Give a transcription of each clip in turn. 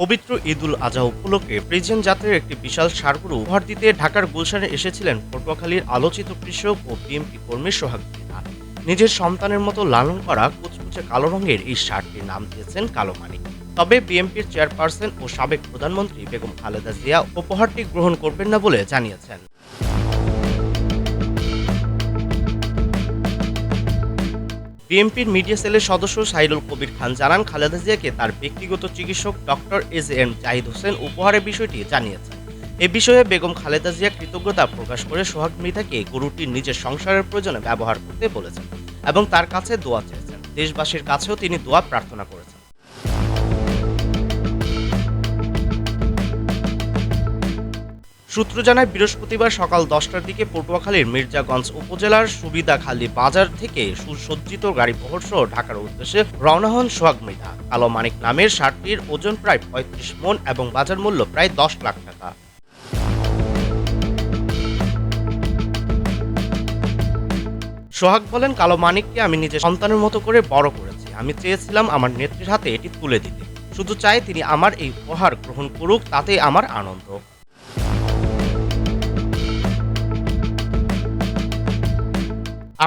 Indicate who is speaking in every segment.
Speaker 1: পবিত্র ঈদুল আজহা উপলক্ষে ফ্রিজিয়ান জাতের একটি বিশাল ষাঁড় গরু উপহার দিতে ঢাকার গুলশানে এসেছিলেন পটুয়াখালীর আলোচিত কৃষক ও বিএনপি কর্মী সোহাগ মৃধা। নিজের সন্তানের মতো লালন করা কুচকুচে কালো রঙের এই ষাঁড়টির নাম দিয়েছেন কালো মানিক। তবে বিএনপির চেয়ারপারসন ও সাবেক প্রধানমন্ত্রী বেগম খালেদা জিয়া উপহারটি গ্রহণ করবেন না বলে জানিয়েছেন। বিএনপির মিডিয়া সেলের সদস্য সাইদুল কবির খান জানান, খালেদা জিয়াকে তার ব্যক্তিগত চিকিৎসক ডক্টর এম জাহিদ হোসেন উপহারের বিষয়টি জানিয়েছেন। এ বিষয়ে বেগম খালেদা জিয়া কৃতজ্ঞতা প্রকাশ করে সোহাগ মৃধাকে গরুটির নিজের সংসারের প্রয়োজনে ব্যবহার করতে বলেছেন এবং তার কাছে দোয়া চেয়েছেন। দেশবাসীর কাছেও তিনি দোয়া প্রার্থনা করেছেন। সূত্র জানায়, বৃহস্পতিবার সকাল 10টার দিকে পটুয়াখালীর মির্জাগঞ্জ উপজেলার সুবিধাখালী বাজার থেকে সুসজ্জিত গাড়িবহর সহ ঢাকার উদ্দেশ্যে রওনা হন সোহাগ মৃধা। কালো মানিক নামের ষাঁড়টির ওজন প্রায় 35 মণ এবং বাজার মূল্য প্রায় 10 লাখ টাকা। সোহাগ বলেন, কালো মানিককে আমি নিজের সন্তানের মতো করে বড় করেছি। আমি চেয়েছিলাম আমার নেত্রীর হাতে এটি তুলে দিতে। শুধু চাই তিনি আমার এই উপহার গ্রহণ করুক, তাতেই আমার আনন্দ।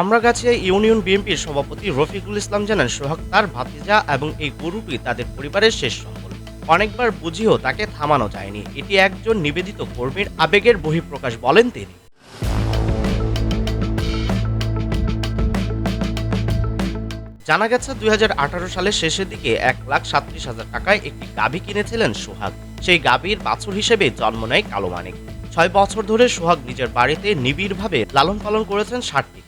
Speaker 1: আমরাগাছিয়া ইউনিয়ন বিএনপির সভাপতি রফিকুল ইসলাম জানান, সোহাগ তার ভাতিজা এবং এই গরুটি তাদের পরিবারের শেষ সম্বল। অনেকবার বুঝিয়েও তাকে থামানো যায়নি। এটি একজন নিবেদিত কর্মীর আবেগের বহিঃপ্রকাশ বলেন তিনি। জানা গেছে, 2018 সালের শেষের দিকে 1,37,000 টাকায় একটি গাভী কিনেছিলেন সোহাগ। সেই গাভীর বাছুর হিসেবে জন্ম নেয় কালো মানিক। 6 বছর ধরে সোহাগ নিজের বাড়িতে নিবিড়ভাবে লালন পালন করেছেন ষাঁড়টি।